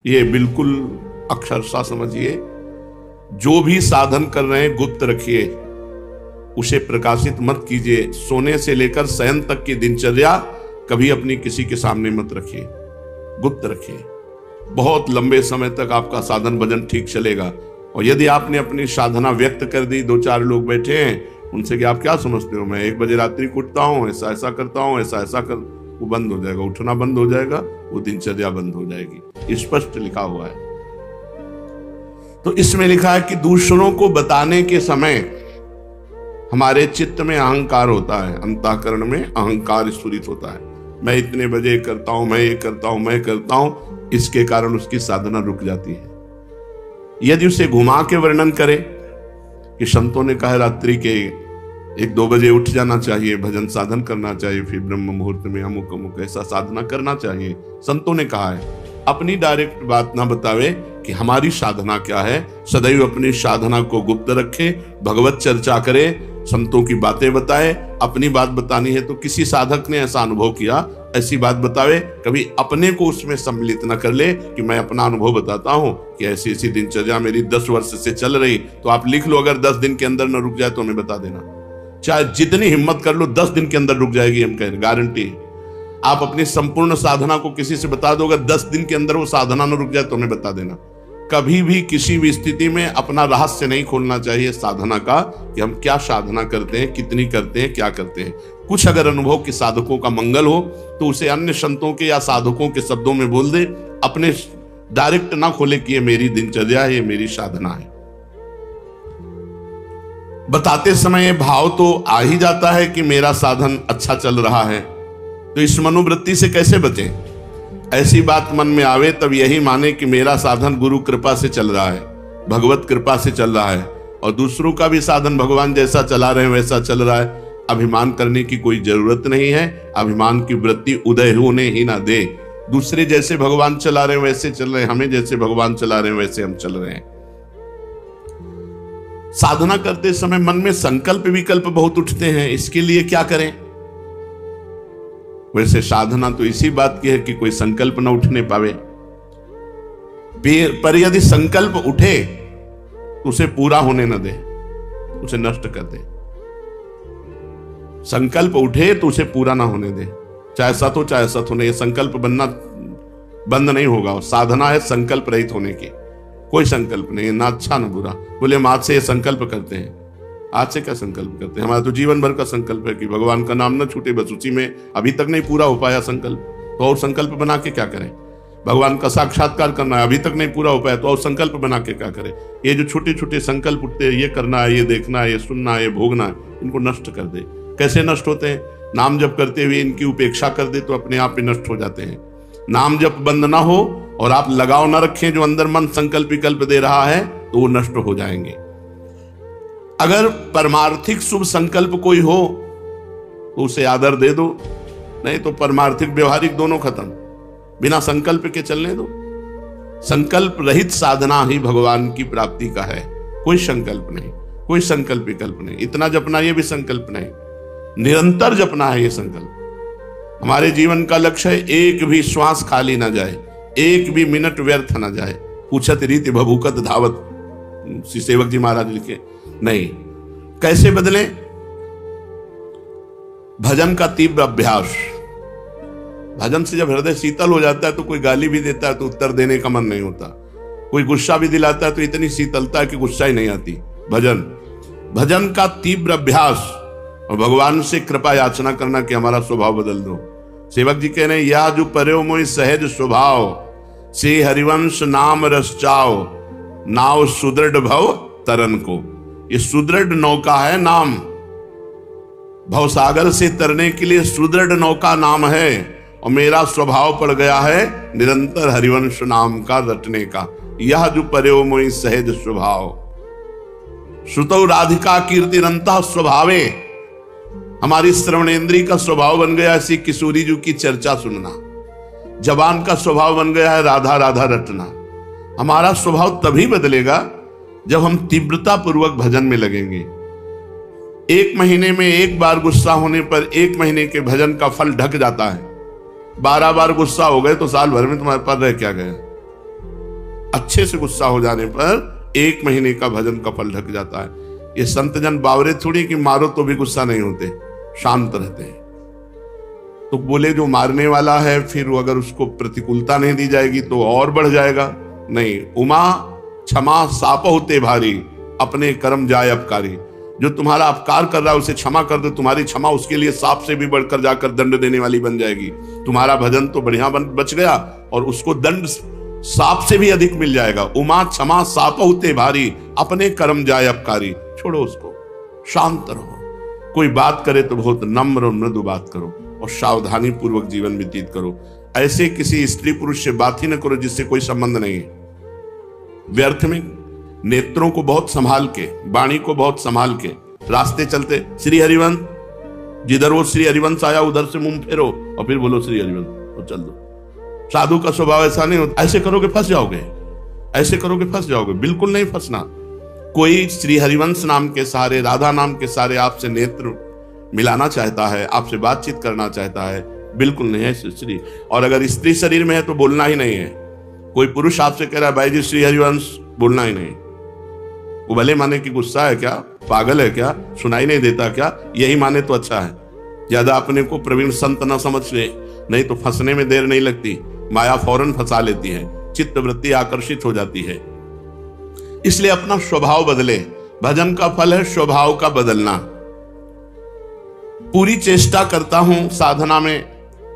ये बिल्कुल अक्षरशः समझिए, जो भी साधन कर रहे हैं गुप्त रखिए, उसे प्रकाशित मत कीजिए। सोने से लेकर शयन तक की दिनचर्या कभी अपनी किसी के सामने मत रखिए, गुप्त रखिए। बहुत लंबे समय तक आपका साधन भजन ठीक चलेगा। और यदि आपने अपनी साधना व्यक्त कर दी, 2-4 लोग बैठे हैं, उनसे कि आप क्या समझते हो, मैं 1 बजे रात्रि को उठता हूँ, ऐसा ऐसा करता हूँ, ऐसा ऐसा कर, वो बंद हो जाएगा, उठना बंद हो जाएगा, वो दिनचर्या बंद हो जाएगी। स्पष्ट लिखा हुआ है। तो इसमें लिखा है कि दूसरों को बताने के समय हमारे चित्त में अहंकार होता है, अंतःकरण में अहंकार स्फुरित होता है। मैं इतने बजे करता हूं, मैं ये करता हूं, मैं करता हूं, इसके कारण उसकी साधना रुक जाती है। यदि उसे घुमा के वर्णन करे कि संतों ने कहा रात्रि के 1-2 बजे उठ जाना चाहिए, भजन साधन करना चाहिए, फिर ब्रह्म मुहूर्त में अमुक अमुक ऐसा साधना करना चाहिए, संतों ने कहा है, अपनी डायरेक्ट बात ना बतावे कि हमारी साधना क्या है। सदैव अपनी साधना को गुप्त रखे, भगवत चर्चा करे, संतों की बातें बताए। अपनी बात बतानी है तो किसी साधक ने ऐसा अनुभव किया, ऐसी बात बतावे। कभी अपने को उसमें सम्मिलित न कर ले कि मैं अपना अनुभव बताता हूं कि ऐसी ऐसी दिनचर्या मेरी 10 वर्ष से चल रही। तो आप लिख लो, अगर 10 दिन के अंदर न रुक जाए तो हमें बता देना। चाहे जितनी हिम्मत कर लो, 10 दिन के अंदर रुक जाएगी, हम कह रहे, गारंटी। आप अपनी संपूर्ण साधना को किसी से बता दो, अगर 10 दिन के अंदर वो साधना न रुक जाए तो हमें बता देना। कभी भी किसी भी स्थिति में अपना रहस्य नहीं खोलना चाहिए साधना का, कि हम क्या साधना करते हैं, कितनी करते हैं, क्या करते हैं। कुछ अगर अनुभव के साधकों का मंगल हो तो उसे अन्य संतों के या साधकों के शब्दों में बोल दे, अपने डायरेक्ट ना खोले कि ये मेरी दिनचर्या है, ये मेरी साधना है। बताते समय भाव तो आ ही जाता है कि मेरा साधन अच्छा चल रहा है, तो इस मनोवृत्ति से कैसे बचें? ऐसी बात मन में आवे तब यही माने कि मेरा साधन गुरु कृपा से चल रहा है, भगवत कृपा से चल रहा है, और दूसरों का भी साधन भगवान जैसा चला रहे हैं वैसा चल रहा है। अभिमान करने की कोई जरूरत नहीं है। अभिमान की वृत्ति उदय होने ही ना दे। दूसरे जैसे भगवान चला रहे हैं वैसे चल रहे हैं, हमें जैसे भगवान चला रहे हैं वैसे हम चल रहे हैं। साधना करते समय मन में संकल्प विकल्प बहुत उठते हैं, इसके लिए क्या करें? वैसे साधना तो इसी बात की है कि कोई संकल्प न उठने पावे, पर यदि संकल्प उठे तो उसे पूरा होने न दे, उसे नष्ट कर दे। संकल्प उठे तो उसे पूरा ना होने दे, चाहे सत हो चाहे असत होने। ये संकल्प बनना बंद नहीं होगा। साधना है संकल्प रहित होने की। कोई संकल्प नहीं है, ना अच्छा ना बुरा। बोले हम आज से ये संकल्प करते हैं। आज से क्या संकल्प करते हैं? हमारा तो जीवन भर का संकल्प है कि भगवान का नाम न छूटे, बस उसी में। अभी तक नहीं पूरा हो पाया संकल्प, तो और संकल्प बना के क्या करें? भगवान का साक्षात्कार करना है, अभी तक नहीं पूरा हो पाया, तो और संकल्प बना के क्या करें? ये जो छोटे छोटे संकल्प उठते हैं, ये करना है, ये देखना है, ये सुनना है, ये भोगना है, इनको नष्ट कर दे। कैसे नष्ट होते हैं? नाम जप करते हुए इनकी उपेक्षा कर दे तो अपने आप ही नष्ट हो जाते हैं। नाम जप बंद ना हो और आप लगाव ना रखें जो अंदर मन संकल्प विकल्प दे रहा है, तो वो नष्ट हो जाएंगे। अगर परमार्थिक शुभ संकल्प कोई हो तो उसे आदर दे दो, नहीं तो परमार्थिक व्यवहारिक दोनों खत्म। बिना संकल्प के चलने दो। संकल्प रहित साधना ही भगवान की प्राप्ति का है। कोई संकल्प नहीं, कोई संकल्प विकल्प नहीं। इतना जपना ये भी संकल्प नहीं, निरंतर जपना है ये संकल्प। हमारे जीवन का लक्ष्य है एक भी श्वास खाली ना जाए, एक भी मिनट व्यर्थ ना जाए। पूछत रीति भभूकत धावत, श्री सेवक जी महाराज लिखे। नहीं, कैसे बदले? भजन का तीव्र अभ्यास। भजन से जब हृदय शीतल हो जाता है तो कोई गाली भी देता है तो उत्तर देने का मन नहीं होता। कोई गुस्सा भी दिलाता है तो इतनी शीतलता है कि गुस्सा ही नहीं आती। भजन का तीव्र अभ्यास और भगवान से कृपा याचना करना कि हमारा स्वभाव बदल दो। सेवक जी कह रहे हैं, या जो पर्यो मोहि सहज स्वभाव, से हरिवंश नाम रस चाओ, नाव सुदृढ़ भव तरन को। ये सुदृढ़ नौका है नाम। भवसागर से तरने के लिए सुदृढ़ नौका नाम है, और मेरा स्वभाव पड़ गया है निरंतर हरिवंश नाम का रटने का। यह जो पर्यो मोहि सहज स्वभाव, श्रुतौ राधिका कीर्तिरंतः स्वभावे। हमारी श्रवणेंद्री का स्वभाव बन गया ऐसी किशोरी जी की चर्चा सुनना। जबान का स्वभाव बन गया है राधा राधा रटना। हमारा स्वभाव तभी बदलेगा जब हम तीव्रता पूर्वक भजन में लगेंगे। 1 महीने में 1 बार गुस्सा होने पर 1 महीने के भजन का फल ढक जाता है। 12 बार गुस्सा हो गए तो साल भर में तुम्हारे पास रह क्या गया? अच्छे से गुस्सा हो जाने पर 1 महीने का भजन का फल ढक जाता है। ये संतजन बावरे थोड़ी कि मारो तो भी गुस्सा नहीं होते, शांत रहते हैं। तो बोले जो मारने वाला है फिर अगर उसको प्रतिकूलता नहीं दी जाएगी तो और बढ़ जाएगा। नहीं, उमा क्षमा साप होते भारी, अपने कर्म जाए अपकारी। जो तुम्हारा अपकार कर रहा है उसे क्षमा कर दो, तुम्हारी क्षमा उसके लिए सांप से भी बढ़कर जाकर दंड देने वाली बन जाएगी। तुम्हारा भजन तो बढ़िया बच गया और उसको दंड सांप से भी अधिक मिल जाएगा। उमा क्षमा साप होते भारी, अपने कर्म जाए अपकारी। छोड़ो उसको, शांत रहो। कोई बात करे तो बहुत नम्र और मृदु बात करो और सावधानी पूर्वक जीवन व्यतीत करो। ऐसे किसी स्त्री पुरुष से बात ही न करो जिससे कोई संबंध नहीं है। व्यर्थ में नेत्रों को बहुत संभाल के, वाणी को बहुत संभाल के रास्ते चलते, श्री हरिवंश, जिधर वो श्री हरिवंश आया उधर से मुंह फेरो और फिर बोलो श्री हरिवंश तो चल दो। साधु का स्वभाव ऐसा नहीं होता। ऐसे करोगे फंस जाओगे, ऐसे करोगे फंस जाओगे। बिल्कुल नहीं फंसना। कोई श्री हरिवंश नाम के सहारे, राधा नाम के सहारे आपसे नेत्र मिलाना चाहता है, आपसे बातचीत करना चाहता है, बिल्कुल नहीं है श्री। और अगर स्त्री शरीर में है तो बोलना ही नहीं है। कोई पुरुष आपसे कह रहा है भाई जी श्री हरिवंश, बोलना ही नहीं। वो भले माने कि गुस्सा है क्या, पागल है क्या, सुनाई नहीं देता क्या, यही माने तो अच्छा है। ज्यादा अपने को प्रवीण संत न समझ ले, नहीं तो फंसने में देर नहीं लगती। माया फौरन फंसा लेती है, चित्त वृत्ति आकर्षित हो जाती है। इसलिए अपना स्वभाव बदले। भजन का फल है स्वभाव का बदलना। पूरी चेष्टा करता हूं साधना में,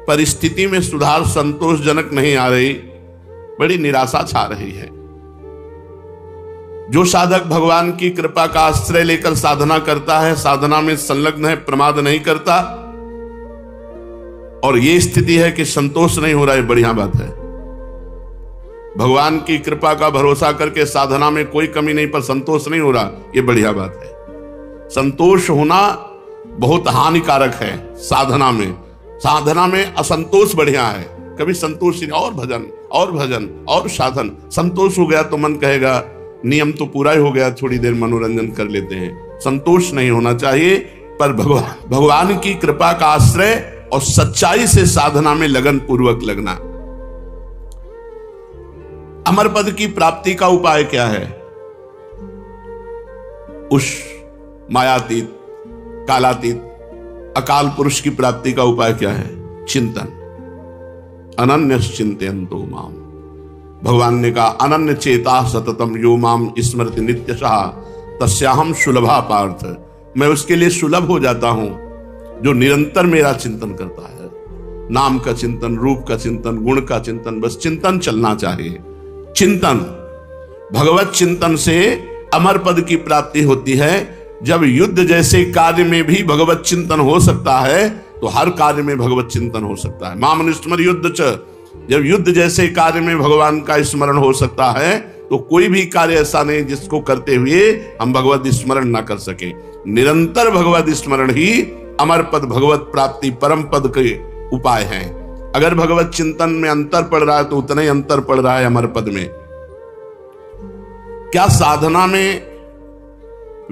परिस्थिति में सुधार संतोषजनक नहीं आ रही, बड़ी निराशा छा रही है। जो साधक भगवान की कृपा का आश्रय लेकर साधना करता है, साधना में संलग्न है, प्रमाद नहीं करता, और ये स्थिति है कि संतोष नहीं हो रहा है, बढ़िया बात है। भगवान की कृपा का भरोसा करके साधना में कोई कमी नहीं पर संतोष नहीं हो रहा, ये बढ़िया बात है। संतोष होना बहुत हानिकारक है साधना में। साधना में असंतोष बढ़िया है। कभी संतोष और भजन और भजन और साधन, संतोष हो गया तो मन कहेगा नियम तो पूरा ही हो गया, थोड़ी देर मनोरंजन कर लेते हैं। संतोष नहीं होना चाहिए, पर भगवान की कृपा का आश्रय और सच्चाई से साधना में लगन पूर्वक लगना। अमर पद की प्राप्ति का उपाय क्या है? उस मायातीत, कालातीत, अकाल पुरुष की प्राप्ति का उपाय क्या है? चिंतन। अनन्यस चिंतयन्तो माम। भगवान ने कहा अनन्य चेता सततम यो माम स्मृति नित्यशः तस्याहम सुलभा पार्थ। मैं उसके लिए सुलभ हो जाता हूं जो निरंतर मेरा चिंतन करता है। नाम का चिंतन, रूप का चिंतन, गुण का चिंतन, बस चिंतन चलना चाहिए। चिंतन, भगवत चिंतन से अमर पद की प्राप्ति होती है। जब युद्ध जैसे कार्य में भी भगवत चिंतन हो सकता है तो हर कार्य में भगवत चिंतन हो सकता है। माम स्मर युद्ध च। जब युद्ध जैसे कार्य में भगवान का स्मरण हो सकता है तो कोई भी कार्य ऐसा नहीं जिसको करते हुए हम भगवत स्मरण ना कर सके। निरंतर भगवत स्मरण ही अमर पद, भगवत प्राप्ति, परम पद के उपाय हैं। अगर भगवत चिंतन में अंतर पड़ रहा है तो उतना ही अंतर पड़ रहा है अमर पद में। क्या साधना में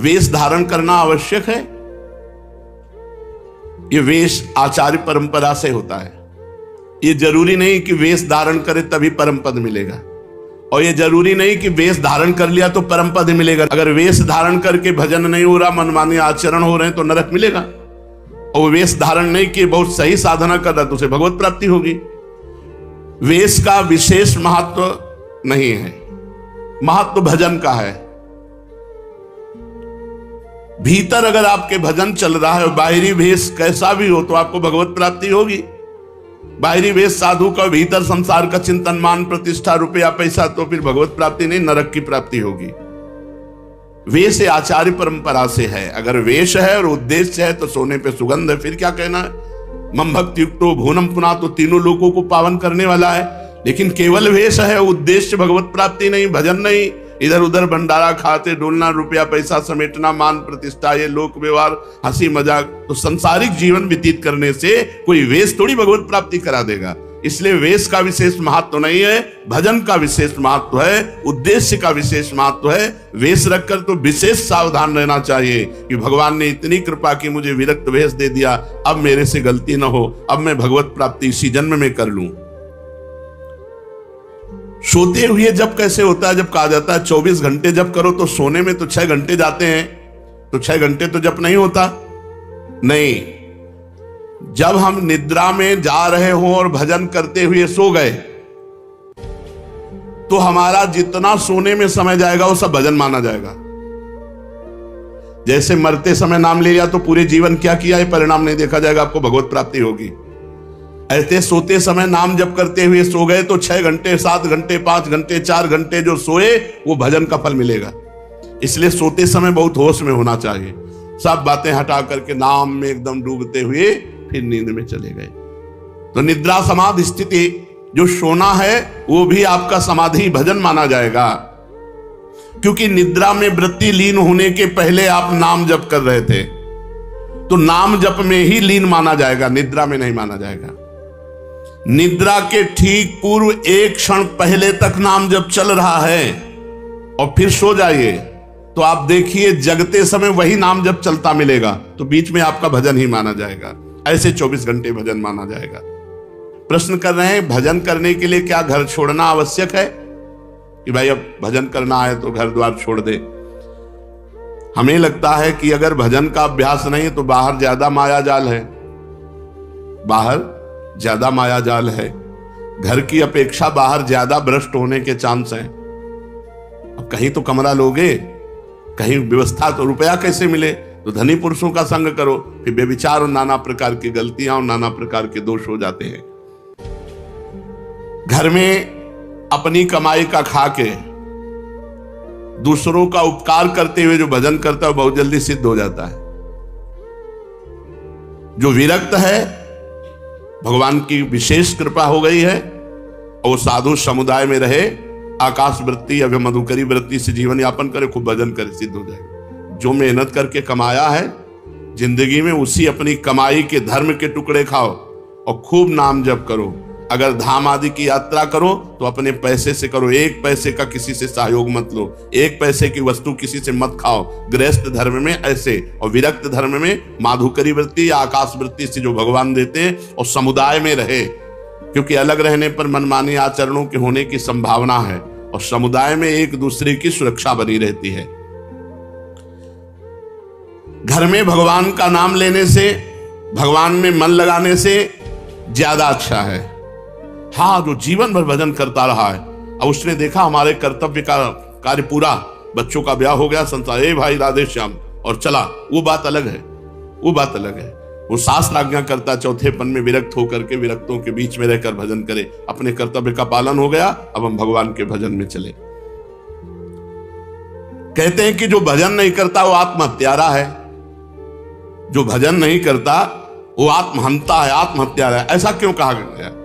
वेश धारण करना आवश्यक है? ये वेश आचार्य परंपरा से होता है। ये जरूरी नहीं कि वेश धारण करे तभी परम पद मिलेगा, और ये जरूरी नहीं कि वेश धारण कर लिया तो परम पद मिलेगा। अगर वेश धारण करके भजन नहीं हो रहा, मनमानी आचरण हो रहे हैं तो नरक मिलेगा। और वेश धारण नहीं किए, बहुत सही साधना कर रहा तो उसे भगवत प्राप्ति होगी। वेश का विशेष महत्व नहीं है, महत्व भजन का है। भीतर अगर आपके भजन चल रहा है, बाहरी वेश कैसा भी हो तो आपको भगवत प्राप्ति होगी। बाहरी वेश साधु का, भीतर संसार का चिंतन, मान प्रतिष्ठा, रुपया पैसा, तो फिर भगवत प्राप्ति नहीं, नरक की प्राप्ति होगी। वेश आचार्य परंपरा से है। अगर वेश है और उद्देश्य है तो सोने पे सुगंध है, फिर क्या कहना है। मम भक्ति युक्तो भूनम पुना, तो तीनों लोगों को पावन करने वाला है। लेकिन केवल वेश है, उद्देश्य भगवत प्राप्ति नहीं, भजन नहीं, इधर उधर भंडारा खाते डोलना, रुपया पैसा समेटना, मान प्रतिष्ठा, ये लोक व्यवहार, हंसी मजाक, तो संसारिक जीवन व्यतीत करने से कोई वेश थोड़ी भगवत प्राप्ति करा देगा। इसलिए वेश का विशेष महत्व नहीं है, भजन का विशेष महत्व है, उद्देश्य का विशेष महत्व है। वेश रखकर तो विशेष सावधान रहना चाहिए कि भगवान ने इतनी कृपा की, मुझे विरक्त वेश दे दिया, अब मेरे से गलती न हो, अब मैं भगवत प्राप्ति इसी जन्म में कर लूं। सोते हुए जब कैसे होता है, जब कहा जाता है 24 घंटे जप करो, तो सोने में तो 6 घंटे जाते हैं, तो 6 घंटे तो जप नहीं होता। नहीं, जब हम निद्रा में जा रहे हों और भजन करते हुए सो गए, तो हमारा जितना सोने में समय जाएगा वो सब भजन माना जाएगा। जैसे मरते समय नाम ले लिया तो पूरे जीवन क्या किया ये परिणाम नहीं देखा जाएगा, आपको भगवत प्राप्ति होगी। ऐसे सोते समय नाम जप करते हुए सो गए तो 6 घंटे, 7 घंटे, 5 घंटे, 4 घंटे जो सोए वो भजन का फल मिलेगा। इसलिए सोते समय बहुत होश में होना चाहिए, सब बातें हटा करके नाम में एकदम डूबते हुए फिर नींद में चले गए। तो निद्रा समाधि स्थिति, जो सोना है वो भी आपका समाधि भजन माना जाएगा, क्योंकि निद्रा में वृत्ति लीन होने के पहले आप नाम जप कर रहे थे, तो नाम जप में ही लीन माना जाएगा, निद्रा में नहीं माना जाएगा। निद्रा के ठीक पूर्व 1 क्षण पहले तक नाम जप चल रहा है और फिर सो जाइए, तो आप देखिए जगते समय वही नाम जप चलता मिलेगा, तो बीच में आपका भजन ही माना जाएगा। ऐसे 24 घंटे भजन माना जाएगा। प्रश्न कर रहे हैं, भजन करने के लिए क्या घर छोड़ना आवश्यक है कि भाई अब भजन करना है तो घर द्वार छोड़ दे? हमें लगता है कि अगर भजन का अभ्यास नहीं तो बाहर ज्यादा माया जाल है, बाहर ज्यादा माया जाल है, घर की अपेक्षा बाहर ज्यादा भ्रष्ट होने के चांस हैं। अब कहीं तो कमरा लोगे, कहीं व्यवस्था, तो रुपया कैसे मिले? तो धनी पुरुषों का संग करो, फिर बेविचार और नाना प्रकार की गलतियां और नाना प्रकार के दोष हो जाते हैं। घर में अपनी कमाई का खा के दूसरों का उपकार करते हुए जो भजन करता है बहुत जल्दी सिद्ध हो जाता है। जो विरक्त है, भगवान की विशेष कृपा हो गई है और साधु समुदाय में रहे, आकाश वृत्ति या मधुकरी वृत्ति से जीवन यापन करे, खूब भजन करे, सिद्ध हो जाएगा। जो मेहनत करके कमाया है जिंदगी में, उसी अपनी कमाई के धर्म के टुकड़े खाओ और खूब नाम जप करो। अगर धाम आदि की यात्रा करो तो अपने पैसे से करो, 1 पैसे का किसी से सहयोग मत लो, 1 पैसे की वस्तु किसी से मत खाओ। गृहस्थ धर्म में ऐसे, और विरक्त धर्म में माधुकरी वृत्ति या आकाश वृत्ति से जो भगवान देते हैं, और समुदाय में रहे, क्योंकि अलग रहने पर मनमानी आचरणों के होने की संभावना है, और समुदाय में एक दूसरे की सुरक्षा बनी रहती है। घर में भगवान का नाम लेने से, भगवान में मन लगाने से ज्यादा अच्छा है। हाँ, जो जीवन भर भजन करता रहा है और उसने देखा हमारे कर्तव्य का कार्य पूरा, बच्चों का ब्याह हो गया, संसार, ए भाई राधे श्याम, और चला, वो बात अलग है, वो बात अलग है। वो शास्त्र आज्ञा करता चौथेपन में विरक्त होकर के विरक्तों के बीच में रहकर भजन करे, अपने कर्तव्य का पालन हो गया, अब हम भगवान के भजन में चले। कहते हैं कि जो भजन नहीं करता वो आत्महत्यारा है, जो भजन नहीं करता वो आत्महंता है, आत्महत्यारा है। ऐसा क्यों कहा गया?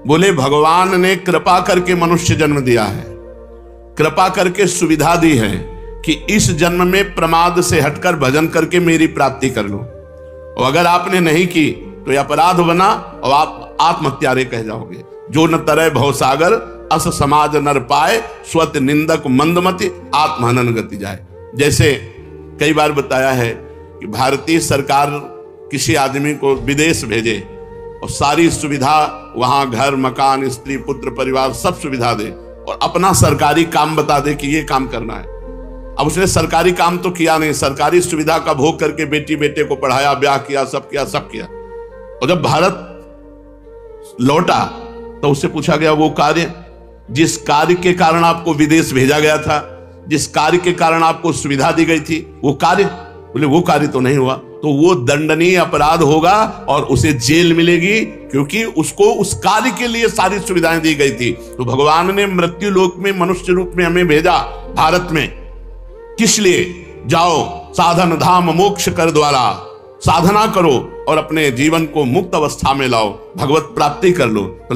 बोले भगवान ने कृपा करके मनुष्य जन्म दिया है, कृपा करके सुविधा दी है कि इस जन्म में प्रमाद से हटकर भजन करके मेरी प्राप्ति कर लो, और अगर आपने नहीं की तो यह अपराध बना और आप आत्महत्यारे कह जाओगे। जो न तरय भवसागर अस समाज नर पाए, स्वत निंदक मंदमति आत्महनन गति जाए। जैसे कई बार बताया है कि भारतीय सरकार किसी आदमी को विदेश भेजे और सारी सुविधा वहां, घर मकान, स्त्री पुत्र परिवार सब सुविधा दे, और अपना सरकारी काम बता दे कि ये काम करना है। अब उसने सरकारी काम तो किया नहीं, सरकारी सुविधा का भोग करके बेटी बेटे को पढ़ाया, ब्याह किया, सब किया, सब किया। और जब भारत लौटा तो उससे पूछा गया वो कार्य, जिस कार्य के कारण आपको विदेश भेजा गया था, जिस कार्य के कारण आपको सुविधा दी गई थी, वो कार्य? बोले वो कार्य तो नहीं हुआ, तो वो दंडनीय अपराध होगा और उसे जेल मिलेगी, क्योंकि उसको उस कार्य के लिए सारी सुविधाएं दी गई थी। तो भगवान ने मृत्यु लोक में मनुष्य रूप में हमें भेजा भारत में, किस लिए? जाओ साधन धाम मोक्ष कर द्वारा, साधना करो और अपने जीवन को मुक्त अवस्था में लाओ, भगवत प्राप्ति कर लो। तो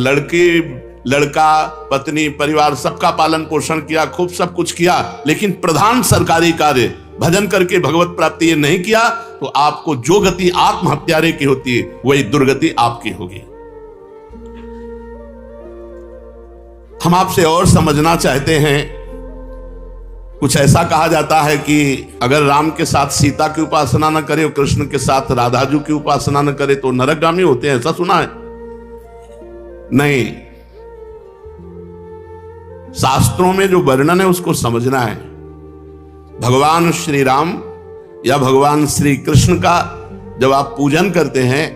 लड़का, पत्नी, परिवार सबका पालन पोषण किया, खूब सब कुछ किया, लेकिन प्रधान सरकारी कार्य भजन करके भगवत प्राप्ति ये नहीं किया, तो आपको जो गति आत्महत्यारे की होती है वही दुर्गति आपकी होगी। हम आपसे और समझना चाहते हैं। कुछ ऐसा कहा जाता है कि अगर राम के साथ सीता की उपासना न करे और कृष्ण के साथ राधाजू की उपासना न करे तो नरकगामी होते हैं, ऐसा सुना है? नहीं, शास्त्रों में जो वर्णन है उसको समझना है। भगवान श्री राम या भगवान श्री कृष्ण का जब आप पूजन करते हैं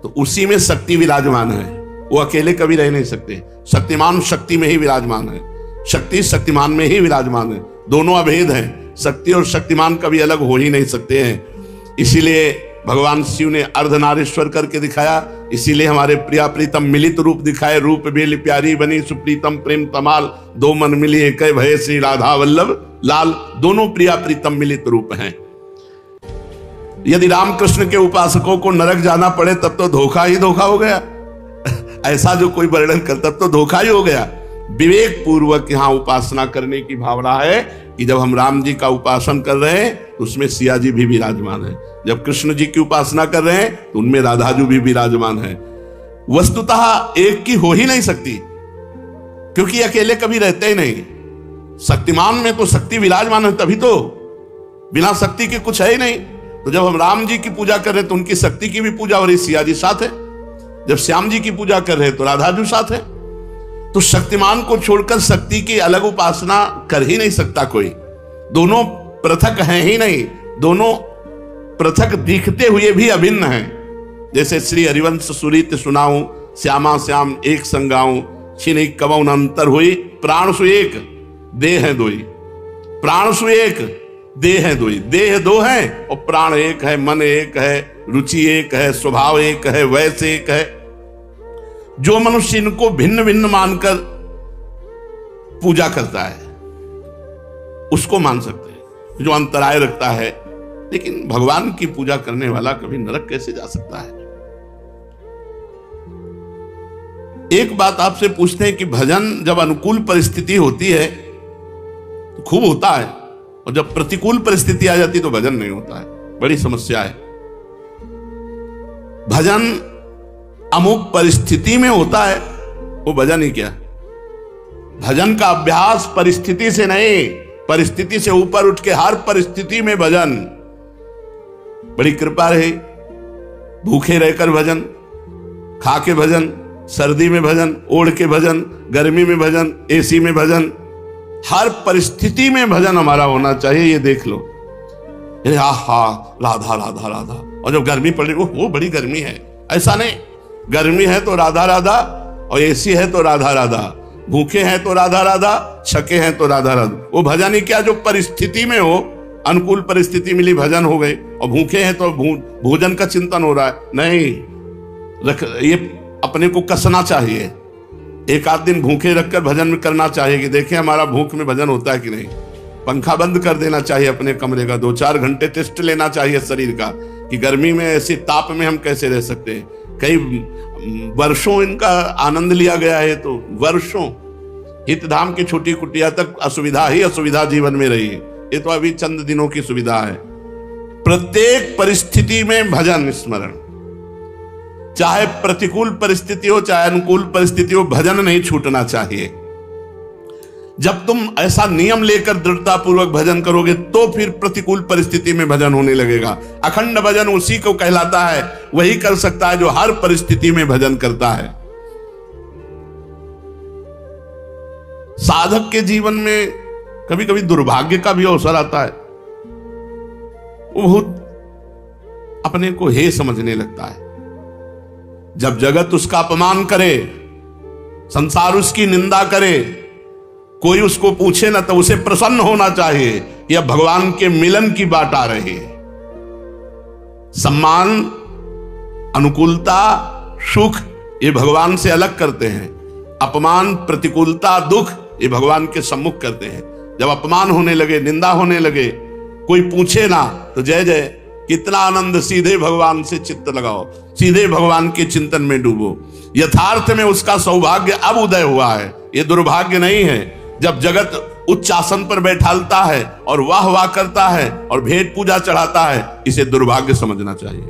तो उसी में शक्ति विराजमान है, वो अकेले कभी रह नहीं सकते। शक्तिमान शक्ति में ही विराजमान है, शक्ति शक्तिमान में ही विराजमान है, दोनों अभेद हैं। शक्ति और शक्तिमान कभी अलग हो ही नहीं सकते हैं। इसीलिए भगवान शिव ने अर्धनारीश्वर करके दिखाया, इसीलिए हमारे प्रिया प्रीतम मिलित रूप दिखाए। रूप बेल प्यारी बनी सुप्रीतम प्रेम तमाल, दो मन मिली एक भय श्री राधा वल्लभ लाल। दोनों प्रिया प्रीतम मिलित रूप हैं। यदि रामकृष्ण के उपासकों को नरक जाना पड़े तब तो धोखा ही धोखा हो गया। ऐसा जो कोई वर्णन करता तब तो धोखा ही हो गया। विवेक पूर्वक यहाँ उपासना करने की भावना है कि जब हम राम जी का उपासन कर रहे हैं तो उसमें सिया जी भी विराजमान है, जब कृष्ण जी की उपासना कर रहे हैं तो उनमें राधा जी भी विराजमान है। वस्तुतः एक की हो ही नहीं सकती, क्योंकि अकेले कभी रहते ही नहीं। शक्तिमान में तो शक्ति विराजमान है, तभी तो, बिना शक्ति के कुछ है ही नहीं। तो जब हम राम जी की पूजा कर रहे हैं तो उनकी शक्ति की भी पूजा हो रही, सिया जी साथ है। जब श्याम जी की पूजा कर रहे हैं तो राधा जी साथ है। तो शक्तिमान को छोड़कर शक्ति की अलग उपासना कर ही नहीं सकता कोई। दोनों पृथक हैं ही नहीं, दोनों पृथक दिखते हुए भी अभिन्न हैं। जैसे श्री हरिवंश सुरीत सुनाऊं, श्यामा श्याम एक संगाऊं, छिन कवौन अंतर हुई, प्राण सु एक देह है दोई। प्राण सु एक देह है दोई, देह दो है और प्राण एक है, मन एक है, रुचि एक है, स्वभाव एक है, वैसे एक है। जो मनुष्य इनको भिन्न भिन्न मानकर पूजा करता है उसको मान सकते हैं, जो अंतराय रखता है। लेकिन भगवान की पूजा करने वाला कभी नरक कैसे जा सकता है? एक बात आपसे पूछते हैं कि भजन जब अनुकूल परिस्थिति होती है तो खूब होता है, और जब प्रतिकूल परिस्थिति आ जाती तो भजन नहीं होता है। बड़ी समस्या है। भजन अमुक परिस्थिति में होता है, वो भजन ही क्या। भजन का अभ्यास परिस्थिति से नहीं, परिस्थिति से ऊपर उठ के हर परिस्थिति में भजन। बड़ी कृपा रही, भूखे रहकर भजन, खा के भजन, सर्दी में भजन, ओढ़ के भजन, गर्मी में भजन, एसी में भजन, हर परिस्थिति में भजन हमारा होना चाहिए। ये देख लो, हा राधा राधा राधा, और जब गर्मी पड़ रही वो बड़ी गर्मी है, ऐसा नहीं। गर्मी है तो राधा राधा, और एसी है तो राधा राधा, भूखे हैं तो राधा राधा, छके हैं तो राधा राधा। वो भजन ही क्या जो परिस्थिति में हो, अनुकूल परिस्थिति मिली भजन हो गई, और भूखे हैं तो भोजन का चिंतन हो रहा है। नहीं, ये अपने को कसना चाहिए। एक आध दिन भूखे रखकर भजन करना चाहिए कि देखें हमारा भूख में भजन होता है कि नहीं। पंखा बंद कर देना चाहिए अपने कमरे का, 2-4 घंटे टेस्ट लेना चाहिए शरीर का कि गर्मी में ऐसी ताप में हम कैसे रह सकते हैं। कई वर्षों इनका आनंद लिया गया है, तो वर्षों हितधाम की छोटी कुटिया तक असुविधा ही असुविधा जीवन में रही है। ये तो अभी चंद दिनों की सुविधा है। प्रत्येक परिस्थिति में भजन स्मरण, चाहे प्रतिकूल परिस्थिति हो चाहे अनुकूल परिस्थिति हो, भजन नहीं छूटना चाहिए। जब तुम ऐसा नियम लेकर दृढ़ता पूर्वक भजन करोगे तो फिर प्रतिकूल परिस्थिति में भजन होने लगेगा। अखंड भजन उसी को कहलाता है, वही कर सकता है जो हर परिस्थिति में भजन करता है। साधक के जीवन में कभी कभी दुर्भाग्य का भी अवसर आता है। वो बहुत अपने को हे समझने लगता है। जब जगत उसका अपमान करे, संसार उसकी निंदा करे, कोई उसको पूछे ना, तो उसे प्रसन्न होना चाहिए कि अब भगवान के मिलन की बात आ रही है। सम्मान, अनुकूलता, सुख ये भगवान से अलग करते हैं। अपमान, प्रतिकूलता, दुख ये भगवान के सम्मुख करते हैं। जब अपमान होने लगे, निंदा होने लगे, कोई पूछे ना, तो जय जय, कितना आनंद, सीधे भगवान से चित्त लगाओ, सीधे भगवान के चिंतन में डूबो। यथार्थ में उसका सौभाग्य अब उदय हुआ है, ये दुर्भाग्य नहीं है। जब जगत उच्च आसन पर बैठालता है और वाह वाह करता है और भेंट पूजा चढ़ाता है, इसे दुर्भाग्य समझना चाहिए।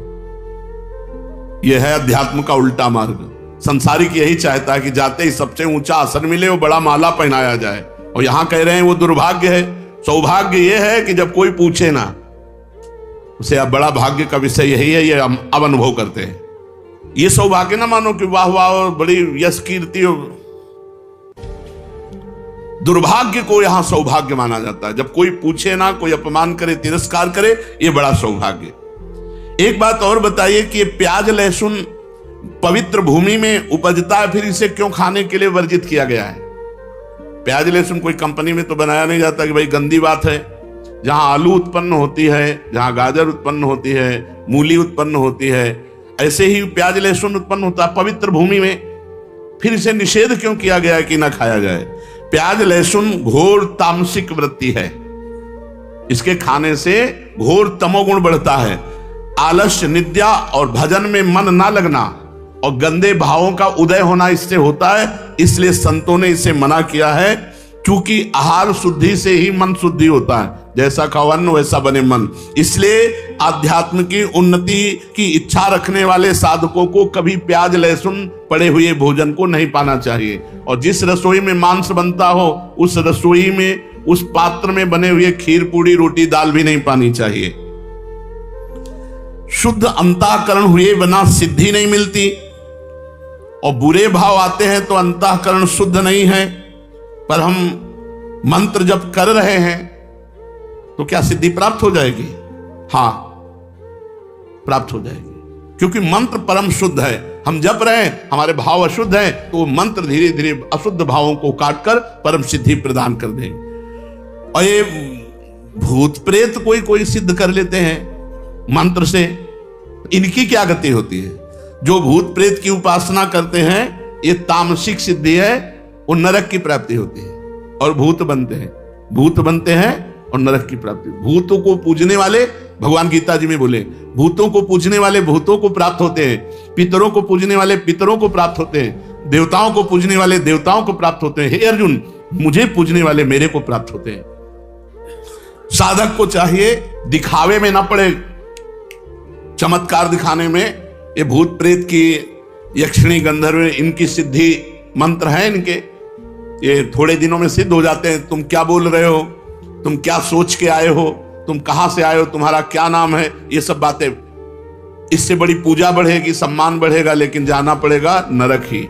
यह है अध्यात्म का उल्टा मार्ग। संसारिक यही चाहता है कि जाते ही सबसे ऊंचा आसन मिले, वो बड़ा माला पहनाया जाए, और यहां कह रहे हैं वो दुर्भाग्य है। सौभाग्य यह है कि जब कोई पूछे ना, उसे अब बड़ा भाग्य का विषय यही है, ये अब अनुभव करते हैं। ये सौभाग्य ना मानो कि वाह वाह और बड़ी यश कीर्ति। दुर्भाग्य को यहां सौभाग्य माना जाता है। जब कोई पूछे ना, कोई अपमान करे, तिरस्कार करे, ये बड़ा सौभाग्य। एक बात और बताइए कि प्याज लहसुन पवित्र भूमि में उपजता है, फिर इसे क्यों खाने के लिए वर्जित किया गया है? प्याज लहसुन कोई कंपनी में तो बनाया नहीं जाता कि भाई गंदी बात है। जहां आलू उत्पन्न होती है, जहां गाजर उत्पन्न होती है, मूली उत्पन्न होती है, ऐसे ही प्याज लहसुन उत्पन्न होता है पवित्र भूमि में, फिर इसे निषेध क्यों किया गया है कि ना खाया जाए? प्याज लहसुन घोर तामसिक वृत्ति है, इसके खाने से घोर तमोगुण बढ़ता है। आलस्य, निद्रा और भजन में मन ना लगना और गंदे भावों का उदय होना इससे होता है। इसलिए संतों ने इसे मना किया है, क्योंकि आहार शुद्धि से ही मन शुद्धि होता है। जैसा खाओ अन्न वैसा बने मन। इसलिए आध्यात्म की उन्नति की इच्छा रखने वाले साधकों को कभी प्याज लहसुन पड़े हुए भोजन को नहीं पाना चाहिए। और जिस रसोई में मांस बनता हो, उस रसोई में, उस पात्र में बने हुए खीर पूड़ी रोटी दाल भी नहीं पानी चाहिए। शुद्ध अंतःकरण हुए बिना सिद्धि नहीं मिलती, और बुरे भाव आते हैं तो अंतःकरण शुद्ध नहीं है। पर हम मंत्र जप कर रहे हैं तो क्या सिद्धि प्राप्त हो जाएगी? हां, प्राप्त हो जाएगी, क्योंकि मंत्र परम शुद्ध है। हम जप रहे हैं, हमारे भाव अशुद्ध हैं, तो मंत्र धीरे धीरे अशुद्ध भावों को काटकर परम सिद्धि प्रदान कर देंगे। और ये भूत प्रेत कोई कोई सिद्ध कर लेते हैं मंत्र से, इनकी क्या गति होती है? जो भूत प्रेत की उपासना करते हैं, ये तामसिक सिद्धि है, वो नरक की प्राप्ति होती है और भूत बनते हैं, भूत बनते हैं और नरक की प्राप्ति। भूतों को पूजने वाले, भगवान गीता जी में बोले, भूतों को पूजने वाले भूतों को प्राप्त होते हैं, पितरों को पूजने वाले पितरों को प्राप्त होते हैं, देवताओं को पूजने वाले देवताओं को प्राप्त होते हैं। हे अर्जुन, मुझे पूजने वाले मेरे को प्राप्त होते हैं। साधक को चाहिए दिखावे में ना पड़े, चमत्कार दिखाने में। ये भूत प्रेत की, यक्षिणी गंधर्व, इनकी सिद्धि मंत्र है इनके, ये थोड़े दिनों में सिद्ध हो जाते हैं। तुम क्या बोल रहे हो, तुम क्या सोच के आए हो, तुम कहां से आए हो, तुम्हारा क्या नाम है, ये सब बातें। इससे बड़ी पूजा बढ़ेगी, सम्मान बढ़ेगा, लेकिन जाना पड़ेगा नरक ही।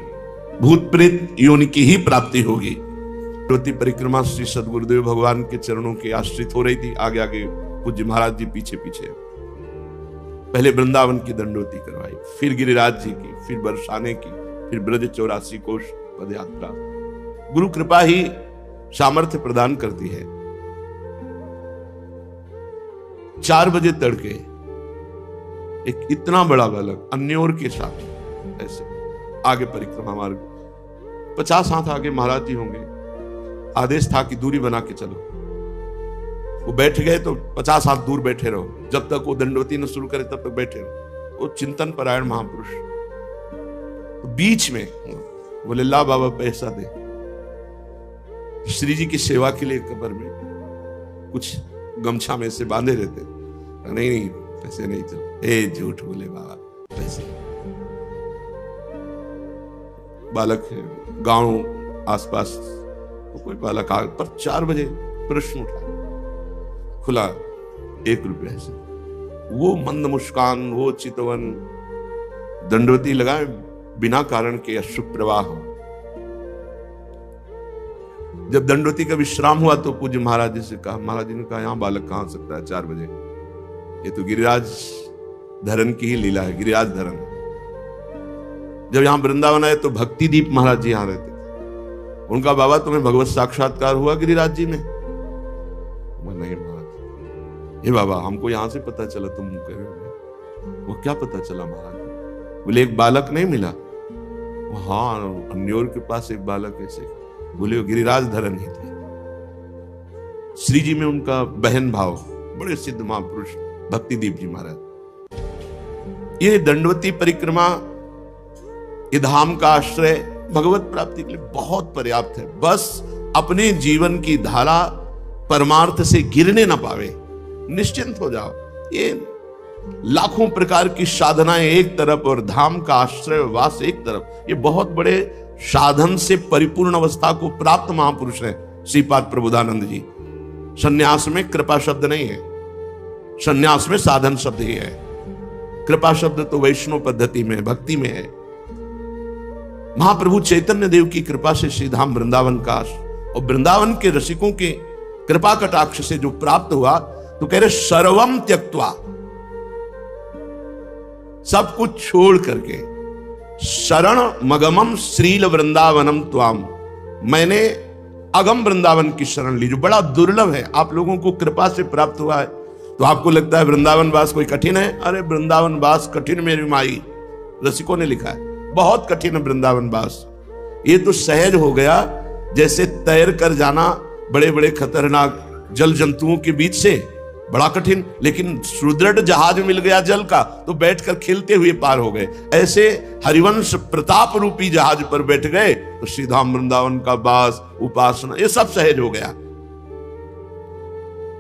भूत प्रेत योनि की ही प्राप्ति होगी। दंडवती परिक्रमा श्री सदगुरुदेव भगवान के चरणों की आश्रित हो रही थी। आगे आगे पूज्य महाराज जी पीछे पीछे। पहले वृंदावन की दंडवती करवाई, फिर गिरिराज जी की, फिर बरसाने की, फिर ब्रज 84 कोश पद यात्रा। गुरु कृपा ही सामर्थ्य प्रदान करती है। 4 बजे तड़के एक इतना बड़ा बालक अन्योर के साथ ऐसे आगे परिक्रमा मार्ग 50 हाथ आगे महाराज जी होंगे। आदेश था कि दूरी बना के चलो। वो बैठ गए तो 50 हाथ दूर बैठे रहो, जब तक वो दंडवती न शुरू करे तब तक बैठे रहो। वो चिंतन परायण महापुरुष तो बीच में बोले, ला बाबा पैसा दे। श्री जी की सेवा के लिए कब्र में कुछ गमछा में से बांधे रहते। नहीं नहीं, पैसे नहीं चल। ए झूठ बोले बाबा, पैसे। बालक है, गांव आसपास तो कोई बालक आ, पर 4 बजे प्रश्न उठा, खुला 1 रुपया से। वो मंद मुस्कान, वो चितवन, दंडवती लगाए बिना कारण के अश्रु प्रवाह। जब दंडवती का विश्राम हुआ तो पूज्य महाराज जी से कहा, महाराज जी ने कहा, यहां बालक कहां आ सकता है 4 बजे? ये तो गिरिराज धरन की ही लीला है, गिरिराज धरन। जब यहां वृंदावन आए तो भक्ति दीप महाराज जी यहां रहते थे। उनका, बाबा तुम्हें भगवत साक्षात्कार हुआ गिरिराज जी में? नहीं महाराज। हे बाबा, हमको यहां से पता चला तुम कह रहे हो। वो क्या पता चला महाराज? बोले एक बालक नहीं मिला? हाँ, अन्योर के पास एक बालक ऐसे। बोले वो गिरिराज धरन ही थे। श्री जी में उनका बहन भाव, बड़े सिद्ध महापुरुष भक्तिदीप जी महाराज। ये दंडवती परिक्रमा, ये धाम का आश्रय भगवत प्राप्ति के लिए बहुत पर्याप्त है। बस अपने जीवन की धारा परमार्थ से गिरने ना पावे, निश्चिंत हो जाओ। ये लाखों प्रकार की साधनाएं एक तरफ और धाम का आश्रय वास एक तरफ, ये बहुत बड़े साधन से परिपूर्ण अवस्था को प्राप्त महापुरुष है श्रीपाद प्रबोधानंद जी। सन्यास में कृपा शब्द नहीं है, सन्यास में साधन शब्द ही है। कृपा शब्द तो वैष्णव पद्धति में, भक्ति में है। महाप्रभु चैतन्य देव की कृपा से श्रीधाम वृंदावन का और वृंदावन के रसिकों के कृपा कटाक्ष से जो प्राप्त हुआ, तो कह रहे सर्वम त्यक्त्वा, सब कुछ छोड़ करके, शरण मगमम श्रील वृंदावनम त्वाम, मैंने अगम वृंदावन की शरण ली, जो बड़ा दुर्लभ है, आप लोगों को कृपा से प्राप्त हुआ है। तो आपको लगता है वृंदावन वास कोई कठिन है? अरे वृंदावन वास कठिन मेरी माई, रसिकों ने लिखा है, बहुत कठिन है वृंदावन वास। ये तो सहज हो गया, जैसे तैर कर जाना बड़े बड़े खतरनाक जल जंतुओं के बीच से, बड़ा कठिन, लेकिन सुदृढ़ जहाज मिल गया जल का, तो बैठकर खेलते हुए पार हो गए। ऐसे हरिवंश प्रताप रूपी जहाज पर बैठ गए, तो सीधा वृंदावन का वास, उपासना, ये सब सहज हो गया।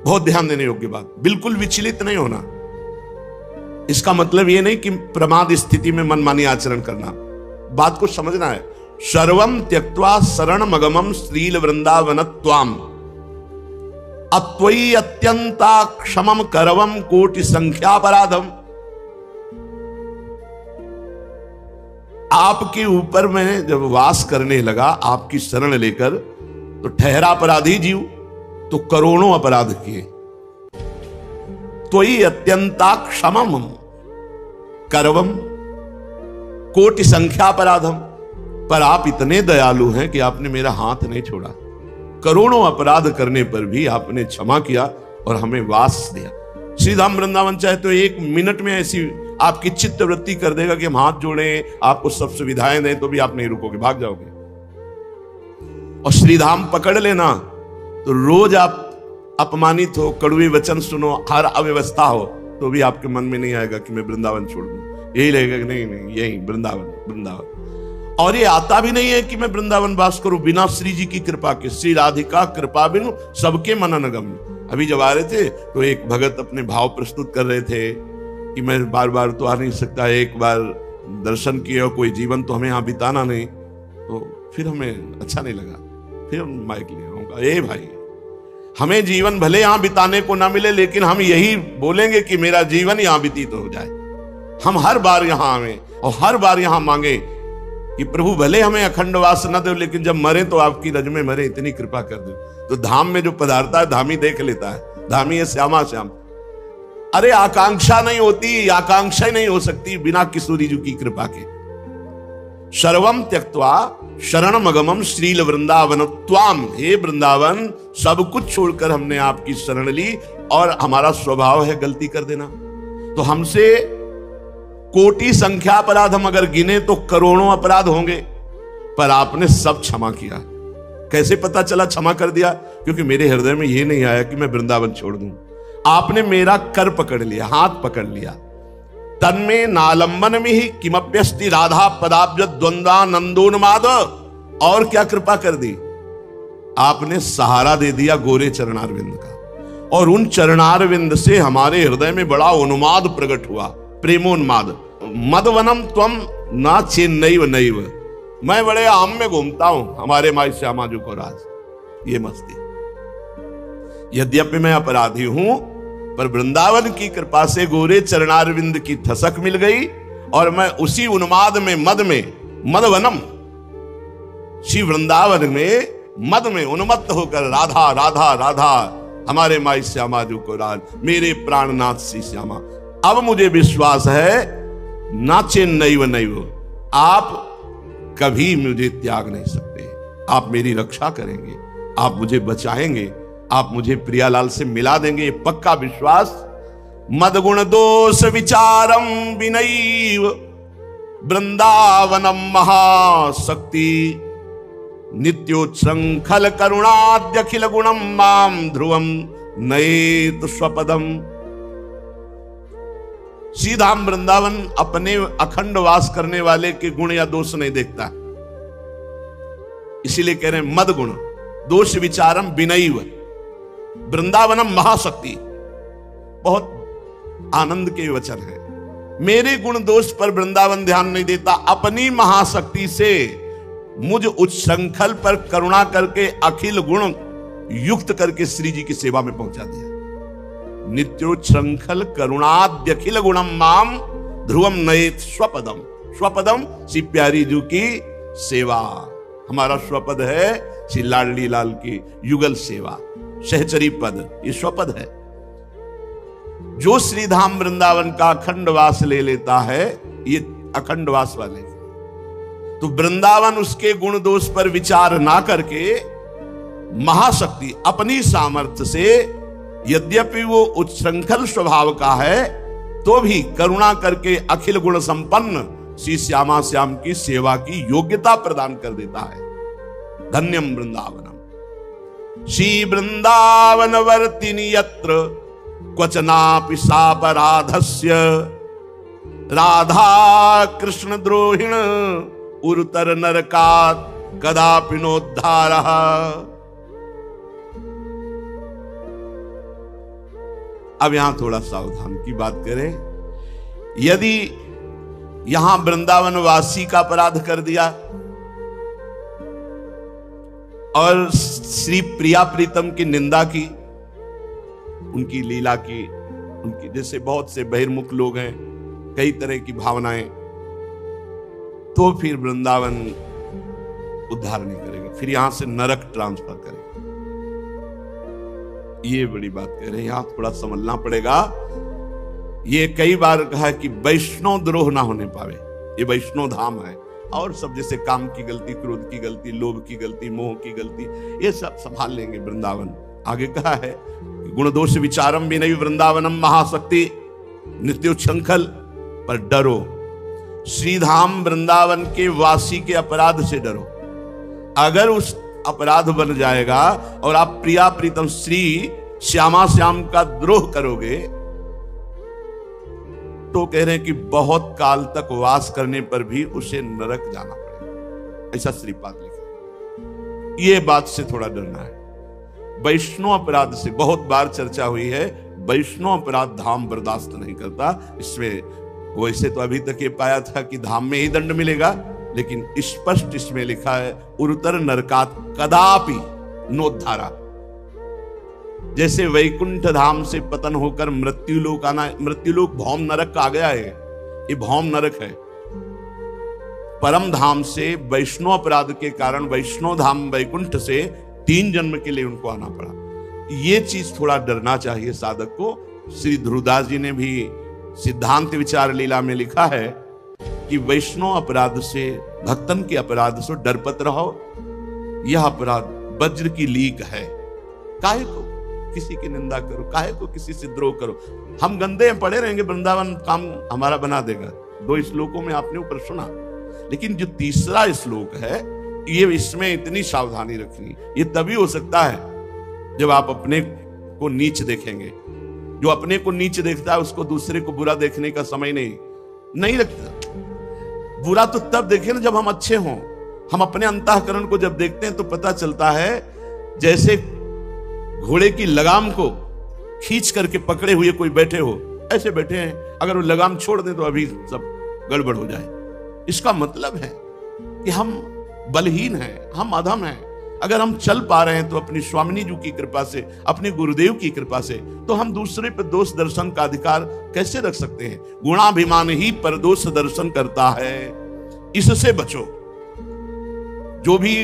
बहुत ध्यान देने योग्य बात, बिल्कुल विचलित नहीं होना। इसका मतलब ये नहीं कि प्रमाद स्थिति में मनमानी आचरण करना, बात को समझना है। सर्वम त्यक्त्वा शरण मगमम श्रील वृंदावन त्वाम अत्वयि अत्यंता क्षमम करवम कोटि संख्यापराधम। आपके ऊपर मैं जब वास करने लगा, आपकी शरण लेकर, तो ठहरा अपराधी जीव तो करोड़ों अपराध किए। त्वयि अत्यंता क्षमम करवम कोटि संख्यापराधम, पर आप इतने दयालु हैं कि आपने मेरा हाथ नहीं छोड़ा। करोड़ों अपराध करने पर भी आपने क्षमा किया और हमें वास दिया। श्री धाम वृंदावन चाहे तो 1 मिनट में ऐसी आपकी चित्त वृत्ति कर देगा कि हम हाथ जोड़ें, आपको सब सुविधाएं दें, तो भी आप नहीं रुकोगे, भाग जाओगे। और श्रीधाम पकड़ लेना तो रोज आप अपमानित हो, कड़वे वचन सुनो, हर अव्यवस्था हो, तो भी आपके मन में नहीं आएगा कि मैं वृंदावन छोड़ दूं। यही लगेगा कि नहीं नहीं, यही वृंदावन वृंदावन। और ये आता भी नहीं है कि मैं वृंदावन वास करूं बिना श्री जी की कृपा के। श्री राधिका कृपा बिनु सबके मनन गम्य। अभी जब आ रहे थे तो एक भगत अपने भाव प्रस्तुत कर रहे थे कि मैं बार बार तो आ नहीं सकता, एक बार दर्शन किया, कोई जीवन तो हमें यहाँ बिताना नहीं। तो फिर हमें अच्छा नहीं लगा, फिर माइक लिया, ए भाई, हमें जीवन भले यहां बिताने को ना मिले, लेकिन हम यही बोलेंगे कि मेरा जीवन यहां व्यतीत हो जाए। हम हर बार यहां आवे और हर बार यहां मांगे कि प्रभु भले हमें अखंड वास न दो, लेकिन जब मरे तो आपकी रज में मरे, इतनी कृपा कर दो। तो धाम में जो पधारता है धामी देख लेता है, धामी है श्यामा श्याम। अरे आकांक्षा नहीं होती, आकांक्षा नहीं हो सकती बिना किशोरी जी की कृपा के। सर्वम त्यक्त्वा शरण मगमम श्रील वृंदावन त्वाम, हे वृंदावन सब कुछ छोड़कर हमने आपकी शरण ली। और हमारा स्वभाव है गलती कर देना, तो हमसे कोटि संख्या अपराध हम अगर गिने तो करोड़ों अपराध होंगे, पर आपने सब क्षमा किया। कैसे पता चला क्षमा कर दिया? क्योंकि मेरे हृदय में यह नहीं आया कि मैं वृंदावन छोड़ दूं। आपने मेरा कर पकड़ लिया, हाथ पकड़ लिया। तन्मे नालंबन में ही किमप्यस्ति राधा पदाब्ज द्वंद्वानंदोन्माद। और क्या कृपा कर दी? आपने सहारा दे दिया गोरे चरणारविंद का, और उन चरणारविंद से हमारे हृदय में बड़ा उन्माद प्रकट हुआ, प्रेमोन्माद। मदवनम त्वम ना चेन्नैव नैव, मैं बड़े आम में घूमता हूं हमारे माई श्यामा जी को राज। ये मस्ती, यद्यपि मैं अपराधी हूं, पर वृंदावन की कृपा से गोरे चरणारविंद की ठसक मिल गई, और मैं उसी उन्माद में मदवनम, श्री वृंदावन में मद में उन्मत्त होकर राधा राधा राधा हमारे माई श्यामा जी को राज, मेरे प्राणनाथ श्री श्यामा। अब मुझे विश्वास है नाचे नैव नैव, आप कभी मुझे त्याग नहीं सकते, आप मेरी रक्षा करेंगे, आप मुझे बचाएंगे, आप मुझे प्रियालाल से मिला देंगे, ये पक्का विश्वास। मदगुण दोष विचारम विनैव वृंदावनम महाशक्ति, नित्योच्छृंखल करुणाद्यखिल गुणम माम ध्रुवम नयेत स्वपदम। श्रीधाम वृंदावन अपने अखंड वास करने वाले के गुण या दोष नहीं देखता, इसीलिए कह रहे हैं मद गुण दोष विचारम विनैव वृंदावनम महाशक्ति। बहुत आनंद के वचन है। मेरे गुण दोष पर वृंदावन ध्यान नहीं देता, अपनी महाशक्ति से मुझ उच्छृंखल पर करुणा करके अखिल गुण युक्त करके श्री जी की सेवा में पहुंचा दिया। नित्योच्छृंखल करुणाद्यखिल गुणम माम ध्रुवम नयेत स्वपदम। स्वपदम श्री प्यारी जी की सेवा, हमारा स्वपद है श्री लाडली लाल की युगल सेवा, सहचरी पद, ये स्वपद है। जो श्रीधाम वृंदावन का अखंड वास ले लेता है, ये अखंड वास वाले, तो वृंदावन उसके गुण दोष पर विचार ना करके महाशक्ति अपनी सामर्थ्य से, यद्यपि वो उच्छृंखल स्वभाव का है, तो भी करुणा करके अखिल गुण संपन्न श्री श्यामा श्याम की सेवा की योग्यता प्रदान कर देता है। धन्यम वृंदावनम। श्री वृंदावन वर्तिनी यत्र क्वचनापि सापराधस्य, राधा कृष्ण द्रोहिण उरुतर नरकात् कदापि नोद्धारः। अब यहां थोड़ा सावधान की बात करें। यदि यहां वृंदावन वासी का अपराध कर दिया और श्री प्रिया प्रीतम की निंदा की, उनकी लीला की, उनकी, जैसे बहुत से बहिर्मुख लोग हैं, कई तरह की भावनाएं, तो फिर वृंदावन उद्धार नहीं करेगा, फिर यहां से नरक ट्रांसफर करेगा। ये बड़ी बात कह रहे हैं, यहां थोड़ा समझना पड़ेगा। ये कई बार कहा कि वैष्णव द्रोह ना होने पावे, ये वैष्णव धाम है। और सब जैसे काम की गलती, क्रोध की गलती, लोभ की गलती, मोह की गलती, ये सब संभाल लेंगे वृंदावन। आगे कहा है गुण दोष विचारम भी नहीं वृंदावनम महाशक्ति नित्योच्छृंखल, पर डरो, श्रीधाम वृंदावन के वासी के अपराध से डरो। अगर उस अपराध बन जाएगा और आप प्रिया प्रीतम श्री श्यामा श्याम का द्रोह करोगे, तो कह रहे हैं कि बहुत काल तक वास करने पर भी उसे नरक जाना पड़ेगा, ऐसा श्रीपाद लिखा। ये बात से थोड़ा डरना है। वैष्णव अपराध से बहुत बार चर्चा हुई है, वैष्णव अपराध धाम बर्दाश्त नहीं करता। इसमें वैसे तो अभी तक ये पाया था कि धाम में ही दंड मिलेगा, लेकिन स्पष्ट इसमें लिखा है उरुतर नरकात कदापि नोद्धारा। जैसे वैकुंठ धाम से पतन होकर मृत्युलोक आना, मृत्युलोक भौम नरक आ गया है, ये भौम नरक है। परम धाम से वैष्णव अपराध के कारण वैष्णव धाम वैकुंठ से 3 जन्म के लिए उनको आना पड़ा। ये चीज थोड़ा डरना चाहिए साधक को। श्री ध्रुवदास जी ने भी सिद्धांत विचार लीला में लिखा है कि वैष्णव अपराध से, भक्तन के अपराध से डरपत रहो। यह अपराध वज्र की लीक है। काहे को किसी की निंदा करो, काहे को किसी से द्रोह करो। हम गंदे पड़े रहेंगे, वृंदावन काम हमारा बना देगा। 2 श्लोकों में आपने ऊपर सुना, लेकिन जो तीसरा श्लोक है, ये इसमें इतनी सावधानी रखनी। ये तभी हो सकता है जब आप अपने को नीच देखेंगे। जो अपने को नीच देखता है उसको दूसरे को बुरा देखने का समय नहीं लगता। बुरा तो तब देखे ना जब हम अच्छे हों। हम अपने अंतःकरण को जब देखते हैं तो पता चलता है, जैसे घोड़े की लगाम को खींच करके पकड़े हुए कोई बैठे हो, ऐसे बैठे हैं। अगर वो लगाम छोड़ दे तो अभी सब गड़बड़ हो जाए। इसका मतलब है कि हम बलहीन हैं, हम अधम हैं। अगर हम चल पा रहे हैं तो अपनी स्वामिनी जी की कृपा से, अपने गुरुदेव की कृपा से, तो हम दूसरे पर दोष दर्शन का अधिकार कैसे रख सकते हैं? गुणाभिमान ही परदोष दर्शन करता है, इससे बचो। जो भी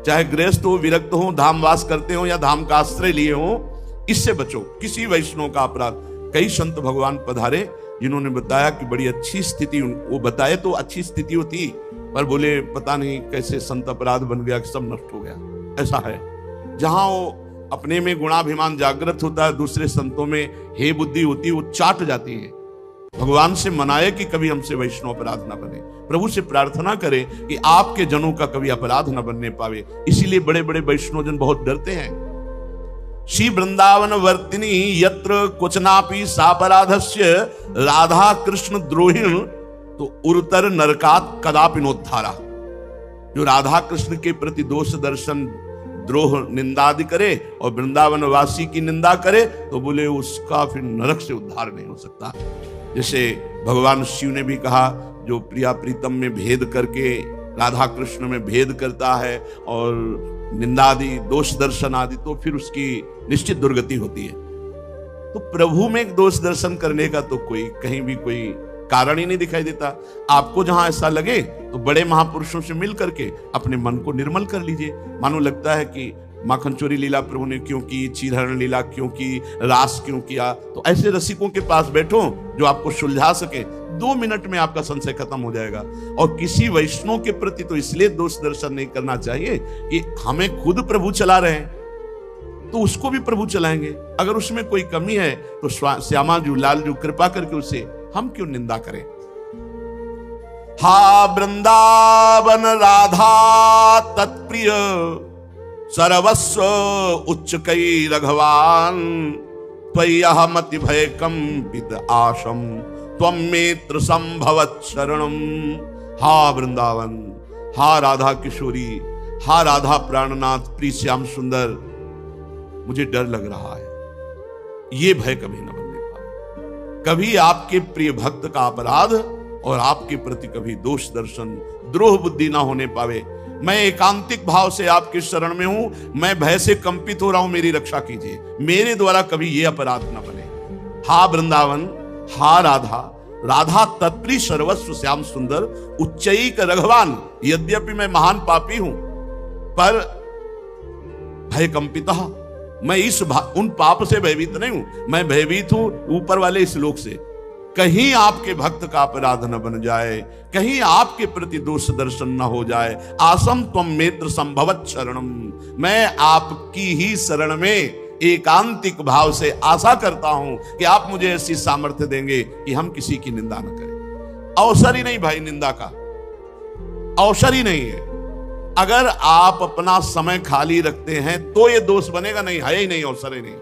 चाहे गृहस्थ हो, विरक्त हो, धामवास करते हो या धाम का आश्रय लिए हो, इससे बचो। किसी वैष्णव का अपराध, कई संत भगवान पधारे जिन्होंने बताया कि बड़ी अच्छी स्थिति, वो बताए तो अच्छी स्थिति होती, पर बोले पता नहीं कैसे संत अपराध बन गया कि सब नष्ट हो गया। ऐसा है, जहां वो अपने में गुणाभिमान जागृत होता है, दूसरे संतों में हे बुद्धि होती है, वो चाट जाती है। भगवान से मनाए कि कभी हमसे वैष्णव अपराध न बने। प्रभु से प्रार्थना करें कि आपके जनों का कभी अपराध न बनने पावे। इसीलिए बड़े बड़े वैष्णव जन बहुत डरते हैं। श्री वृंदावन वर्तिनी यत्र क्वचनापि सापराधस्य, राधा कृष्ण द्रोहिण तो उरुतर नरकात कदापि नोद्धारा। जो राधा कृष्ण के प्रति दोष दर्शन, द्रोह, निंदादि करे और वृंदावन वासी की निंदा करे, तो बोले उसका फिर नरक से उद्धार नहीं हो सकता। जैसे भगवान शिव ने भी कहा, जो प्रिया प्रीतम में भेद करके राधा कृष्ण में भेद करता है और निंदादि, दोष दर्शन आदि, तो फिर उसकी निश्चित दुर्गति होती है। तो प्रभु में दोष दर्शन करने का तो कोई कहीं भी कोई कारण ही नहीं दिखाई देता। आपको जहां ऐसा लगे तो बड़े महापुरुषों से मिल करके अपने मन को निर्मल कर लीजिए। मानो लगता है कि माखन चोरी लीला प्रभु ने क्यों की, चीरहरण लीला क्यों की, रास क्यों किया, तो ऐसे रसिकों के पास बैठो जो आपको सुलझा सके। 2 मिनट में आपका संशय खत्म हो जाएगा। और किसी वैष्णव के प्रति तो इसलिए दोष दर्शन नहीं करना चाहिए कि हमें खुद प्रभु चला रहे हैं तो उसको भी प्रभु चलाएंगे। अगर उसमें कोई कमी है तो श्यामा जी, लाल जी कृपा करके उसे हम क्यों निंदा करें। हा वृंदावन राधा तत्प्रिय सर्वस्व उच्च कई रघवान त्वय्यहमति भय कंपित आशम त्वं मेत्र संभवत शरणम। हा वृंदावन, हा राधा किशोरी, हा राधा प्राणनाथ, प्रिय श्याम सुंदर, मुझे डर लग रहा है, ये भय कभी न बनने पाए। कभी आपके प्रिय भक्त का अपराध और आपके प्रति कभी दोष दर्शन, द्रोह बुद्धि ना होने पावे। मैं एकांतिक भाव से आपके शरण में हूं, मैं भय से कंपित हो रहा हूं, मेरी रक्षा कीजिए, मेरे द्वारा कभी यह अपराध न बने। हा वृंदावन, हा राधा, राधा तत्प्रिय सर्वस्व श्याम सुंदर, उच्चैक रघवान। यद्यपि मैं महान पापी हूं पर भय कंपिता, मैं उन पाप से भयभीत नहीं हूं, मैं भयभीत हूं ऊपर वाले श्लोक से। कहीं आपके भक्त का अपराध न बन जाए, कहीं आपके प्रति दोष दर्शन न हो जाए। आसम त्वं मेत्र संभवत शरणम, मैं आपकी ही शरण में एकांतिक भाव से आशा करता हूं कि आप मुझे ऐसी सामर्थ्य देंगे कि हम किसी की निंदा न करें। अवसर ही नहीं भाई, निंदा का अवसर ही नहीं है। अगर आप अपना समय खाली रखते हैं तो ये दोष बनेगा, नहीं है ही नहीं, अवसर ही नहीं।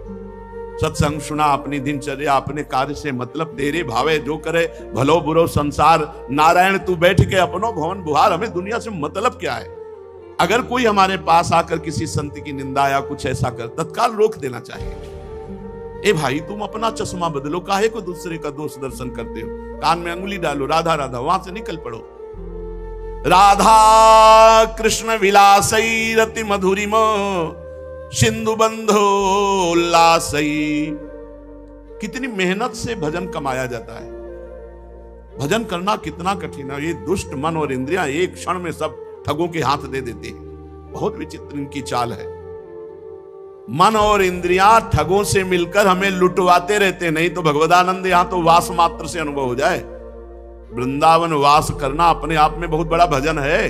सत्संग सुना, अपनी दिनचर्या, अपने कार्य से मतलब, तेरे भावे जो करे भलो बुरो संसार, नारायण तू बैठ के अपनो भवन बुहार। हमें दुनिया से मतलब क्या है। अगर कोई हमारे पास आकर किसी संत की निंदा या कुछ ऐसा कर, तत्काल रोक देना चाहिए। ए भाई, तुम अपना चश्मा बदलो, काहे को दूसरे का दोष दर्शन करते हो। कान में अंगुली डालो, राधा राधा, वहां से निकल पड़ो। राधा कृष्ण विलासई रति मधुरिम सिंधु बंधो उल्लासई। कितनी मेहनत से भजन कमाया जाता है। भजन करना कितना कठिन है। ये दुष्ट मन और इंद्रियां एक क्षण में सब ठगों के हाथ दे देते हैं। बहुत विचित्र इनकी चाल है। मन और इंद्रियां ठगों से मिलकर हमें लुटवाते रहते, नहीं तो भगवदानंद यहां तो वास मात्र से अनुभव हो जाए। वृंदावन वास करना अपने आप में बहुत बड़ा भजन है।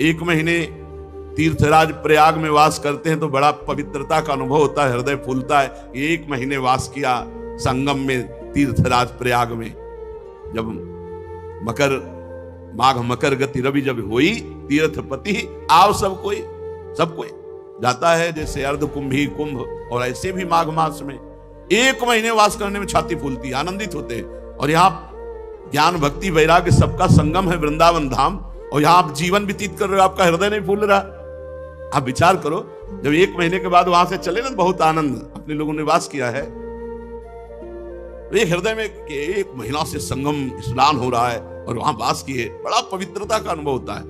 1 महीने तीर्थराज प्रयाग में वास करते हैं तो बड़ा पवित्रता का अनुभव होता है, हृदय फूलता है। 1 महीने वास किया संगम में, तीर्थराज प्रयाग में। जब माघ मकर गति रवि जब हुई, तीर्थपति आओ सब कोई जाता है, जैसे अर्ध कुंभी कुंभ। और ऐसे भी माघ मास में 1 महीने वास करने में छाती फूलती, आनंदित होते। और यहाँ ज्ञान भक्ति वैराग्य सबका संगम है वृंदावन धाम, और यहां आप जीवन व्यतीत कर रहे हो, आपका हृदय नहीं फूल रहा। आप विचार करो, जब 1 महीने के बाद वहां से चले ना, बहुत आनंद अपने लोगों ने वास किया है। एक हृदय में 1 महीना से संगम स्नान हो रहा है और वहां वास किए, बड़ा पवित्रता का अनुभव होता है।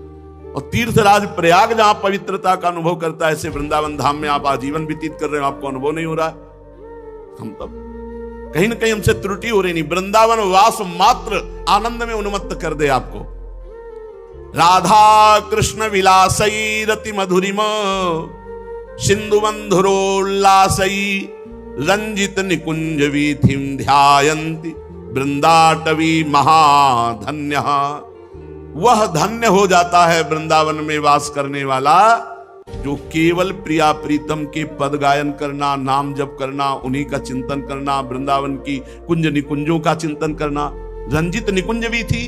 और तीर्थराज प्रयाग जहां पवित्रता का अनुभव करता है, ऐसे वृंदावन धाम में आप आजीवन व्यतीत कर रहे हो, आपको अनुभव नहीं हो रहा। हम तब कहीं ना कहीं हमसे त्रुटि हो रही नहीं। वृंदावन वास मात्र आनंद में उन्मत्त कर दे आपको। राधा कृष्ण विलासई रति मधुरिम सिंधु बंधुरोल्लासई रंजित निकुंज वीथिम ध्यायन्ति वृंदाटवी महाधन्य। वह धन्य हो जाता है वृंदावन में वास करने वाला, जो केवल प्रिया प्रीतम के पद गायन करना, नाम जप करना, उन्हीं का चिंतन करना, वृंदावन की कुंज निकुंजों का चिंतन करना। रंजित निकुंज भी थी,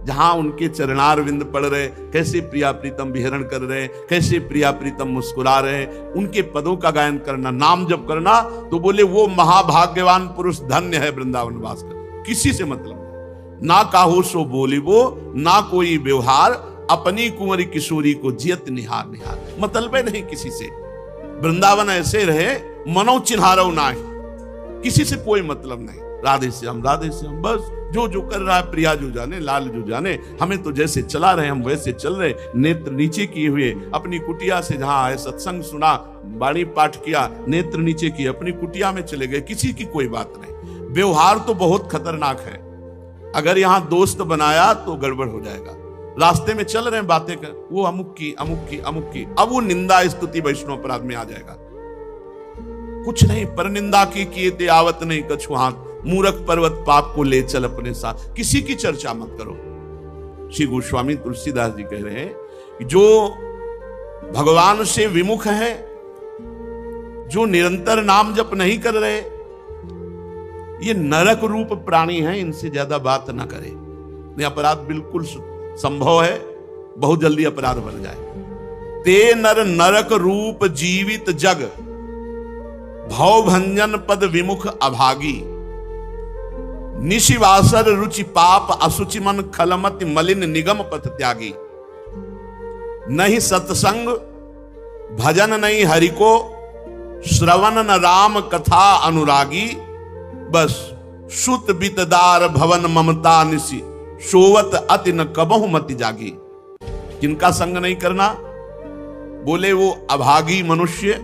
जहां उनके चरणार विंद पड़ रहे, कैसे प्रिया प्रीतम विहरण कर रहे, कैसे प्रिया प्रीतम मुस्कुरा रहे, उनके पदों का गायन करना, नाम जप करना। तो बोले वो महाभाग्यवान पुरुष धन्य है वृंदावन वास कर। किसी से मतलब नहीं, ना काहो सो बोली वो, ना कोई व्यवहार, अपनी कुंवरी किशोरी को जियत निहार निहार। मतलब नहीं किसी से। वृंदावन ऐसे रहे मनो चिन्हारो नाही, किसी से कोई मतलब नहीं। राधे श्याम बस जो जो कर रहा है प्रिया जो जाने, लाल जो जाने। हमें तो जैसे चला रहे हम वैसे चल रहे, नेत्र नीचे किए हुए अपनी कुटिया से, जहां आए सत्संग सुना, वाणी पाठ किया, नेत्र नीचे किए अपनी कुटिया में चले गए। किसी की कोई बात नहीं। व्यवहार तो बहुत खतरनाक है। अगर यहां दोस्त बनाया तो गड़बड़ हो जाएगा। रास्ते में चल रहे हैं, बातें कर, वो अमुक की अमुक की अमुक की, अब वो निंदा स्तुति वैष्णव अपराध में आ जाएगा। कुछ नहीं, पर निंदा की किए ते आवत नहीं कछु हाथ, मूर्ख पर्वत पाप को ले चल अपने साथ। किसी की चर्चा मत करो। श्री गोस्वामी तुलसीदास जी कह रहे हैं कि जो भगवान से विमुख है, जो निरंतर नाम जप नहीं कर रहे, ये नरक रूप प्राणी हैं, इनसे ज्यादा बात ना करें। ये अपराध बिल्कुल संभव है, बहुत जल्दी अपराध बन जाए। ते नर नरक रूप जीवित जग, भव भंजन पद विमुख अभागी, निशिवासर रुचि पाप अशुचि मन खलमति मलिन निगम पथ त्यागी। नहीं सत्संग भजन नहीं हरि को, श्रवण न राम कथा अनुरागी। बस सुत बितदार भवन ममता निसी, सोवत अति न कबहु मति जागी। किनका संग नहीं करना? बोले वो अभागी मनुष्य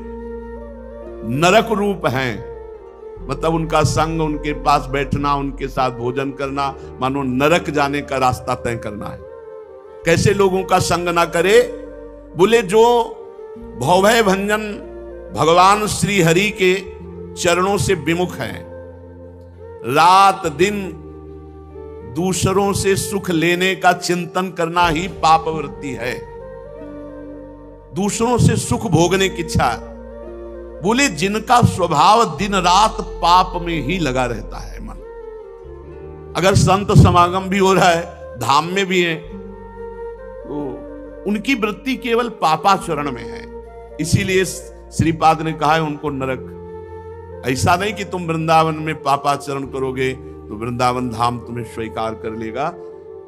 नरक रूप हैं, मतलब उनका संग, उनके पास बैठना, उनके साथ भोजन करना, मानो नरक जाने का रास्ता तय करना है। कैसे लोगों का संग ना करे? बोले जो भवभय भंजन भगवान श्री हरि के चरणों से विमुख हैं, रात दिन दूसरों से सुख लेने का चिंतन करना ही पाप वृत्ति है, दूसरों से सुख भोगने की इच्छा। बोले जिनका स्वभाव दिन रात पाप में ही लगा रहता है मन। अगर संत समागम भी हो रहा है, धाम में भी है, तो उनकी वृत्ति केवल पापाचरण में है। इसीलिए श्रीपाद ने कहा है उनको नरक। ऐसा नहीं कि तुम वृंदावन में पापाचरण करोगे तो वृंदावन धाम तुम्हें स्वीकार कर लेगा।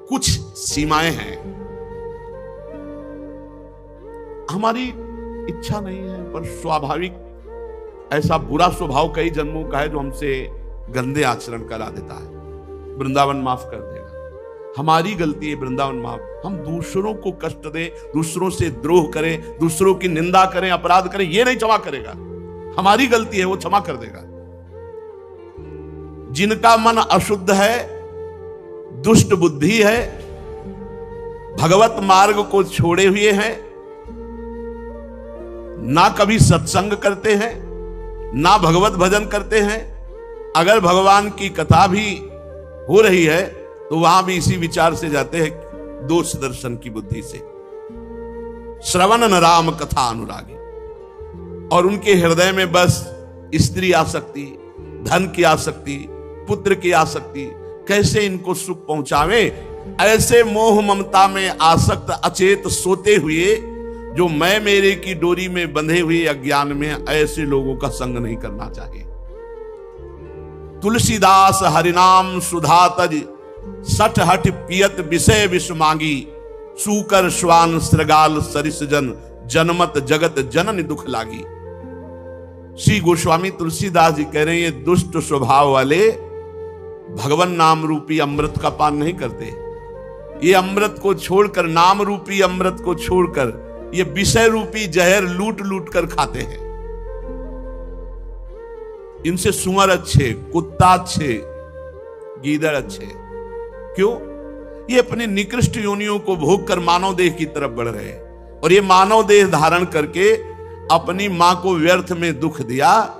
कुछ सीमाएं हैं, हमारी इच्छा नहीं है, पर स्वाभाविक ऐसा बुरा स्वभाव कई जन्मों का है जो हमसे गंदे आचरण करा देता है। वृंदावन माफ कर देगा, हमारी गलती है, वृंदावन माफ। हम दूसरों को कष्ट दें, दूसरों से द्रोह करें, दूसरों की निंदा करें, अपराध करें, ये नहीं क्षमा करेगा। हमारी गलती है, वो क्षमा कर देगा। जिनका मन अशुद्ध है, दुष्ट बुद्धि है, भगवत मार्ग को छोड़े हुए हैं, ना कभी सत्संग करते हैं, ना भगवत भजन करते हैं, अगर भगवान की कथा भी हो रही है तो वहां भी इसी विचार से जाते हैं, दोष दर्शन की बुद्धि से। श्रवण न राम कथा अनुरागी, और उनके हृदय में बस स्त्री आसक्ति, धन की आसक्ति, पुत्र की आसक्ति, कैसे इनको सुख पहुंचावे, ऐसे मोह ममता में आसक्त अचेत सोते हुए, जो मैं मेरे की डोरी में बंधे हुए अज्ञान में, ऐसे लोगों का संग नहीं करना चाहिए। तुलसीदास हरिनाम सुधा तज, सठ हठ पियत विषय विष मांगी, सूकर श्वान श्रगाल सरिस जन, जनमत जगत जनन दुख लागी। श्री गोस्वामी तुलसीदास जी कह रहे हैं, ये दुष्ट स्वभाव वाले भगवान नाम रूपी अमृत का पान नहीं करते। ये अमृत को छोड़कर, नाम रूपी अमृत को छोड़कर, ये विषय रूपी जहर लूट लूट कर खाते हैं। इनसे सुअर अच्छे, कुत्ता अच्छे, गीदड़ अच्छे। क्यों? ये अपने निकृष्ट योनियों को भोग कर मानव देह की तरफ बढ़ रहे हैं, और ये मानव देह धारण करके अपनी मां को व्यर्थ में दुख दिया,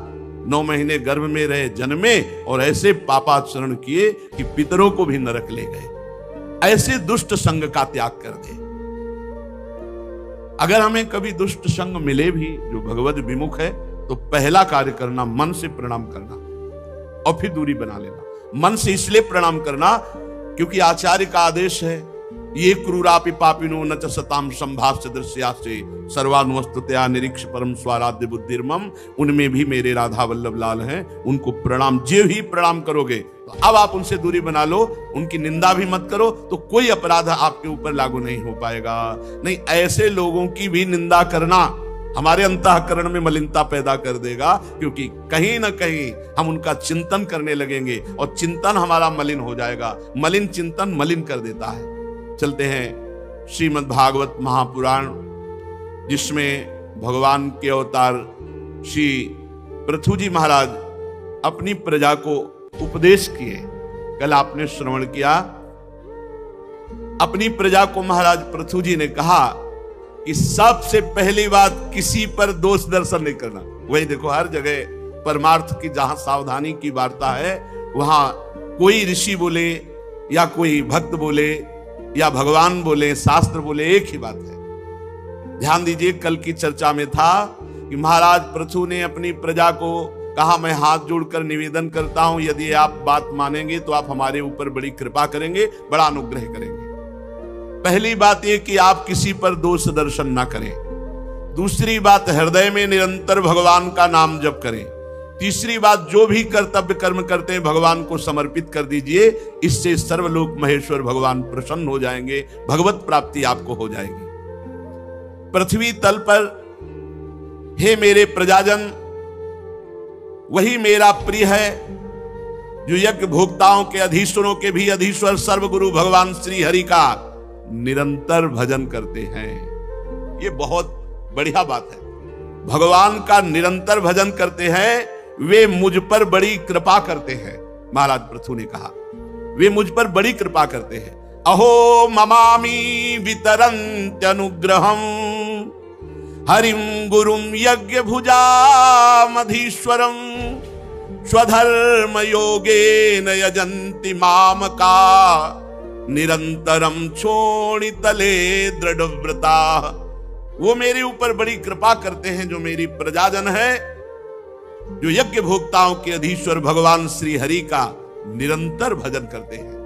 9 महीने गर्भ में रहे, जन्मे, और ऐसे पापाचरण किए कि पितरों को भी नरक ले गए। ऐसे दुष्ट संग का त्याग कर दे। अगर हमें कभी दुष्ट संग मिले भी जो भगवत विमुख है, तो पहला कार्य करना, मन से प्रणाम करना, और फिर दूरी बना लेना। मन से इसलिए प्रणाम करना क्योंकि आचार्य का आदेश है, ये क्रूरापि पापिनो न च सताम संभाष्य दृश्यासे सर्वानुवस्तुतया निरीक्ष परम स्वाराध्य बुद्धिर्मम। उनमें भी मेरे राधा वल्लभ लाल हैं, उनको प्रणाम, जो ही प्रणाम करोगे तो अब आप उनसे दूरी बना लो, उनकी निंदा भी मत करो, तो कोई अपराध आपके ऊपर लागू नहीं हो पाएगा। नहीं, ऐसे लोगों की भी निंदा करना हमारे अंतःकरण में मलिनता पैदा कर देगा, क्योंकि कहीं ना कहीं हम उनका चिंतन करने लगेंगे और चिंतन हमारा मलिन हो जाएगा। मलिन चिंतन मलिन कर देता है। चलते हैं श्रीमद् भागवत महापुराण, जिसमें भगवान के अवतार श्री पृथु जी महाराज अपनी प्रजा को उपदेश किए कल आपने श्रवण किया, अपनी प्रजा को महाराज पृथु जी ने कहा कि सबसे पहली बात किसी पर दोष दर्शन नहीं करना। वही देखो, हर जगह परमार्थ की जहां सावधानी की वार्ता है, वहां कोई ऋषि बोले या कोई भक्त बोले या भगवान बोले, शास्त्र बोले, एक ही बात है। ध्यान दीजिए, कल की चर्चा में था कि महाराज पृथु ने अपनी प्रजा को कहा, मैं हाथ जोड़कर निवेदन करता हूं, यदि आप बात मानेंगे तो आप हमारे ऊपर बड़ी कृपा करेंगे, बड़ा अनुग्रह करेंगे। पहली बात यह कि आप किसी पर दोष दर्शन ना करें। दूसरी बात, हृदय में निरंतर भगवान का नाम जप करें। तीसरी बात, जो भी कर्तव्य कर्म करते हैं भगवान को समर्पित कर दीजिए, इससे सर्वलोक महेश्वर भगवान प्रसन्न हो जाएंगे, भगवत प्राप्ति आपको हो जाएगी। पृथ्वी तल पर हे मेरे प्रजाजन, वही मेरा प्रिय है जो यज्ञ भोक्ताओं के, अधीश्वरों के भी अधीश्वर सर्वगुरु भगवान श्री हरि का निरंतर भजन करते हैं। ये बहुत बढ़िया बात है। भगवान का निरंतर भजन करते हैं, वे मुझ पर बड़ी कृपा करते हैं। महाराज पृथु ने कहा, वे मुझ पर बड़ी कृपा करते हैं। अहो ममामि वितरन्त्यनुग्रहं हरिं गुरुं यज्ञ भुजामधीश्वरं स्वधर्म योगेन यजन्ति मामका निरंतरम क्षोणितले दृढ़व्रता। वो मेरे ऊपर बड़ी कृपा करते हैं, जो मेरी प्रजाजन है, जो यज्ञ भोक्ताओं के अधीश्वर भगवान श्री हरि का निरंतर भजन करते हैं।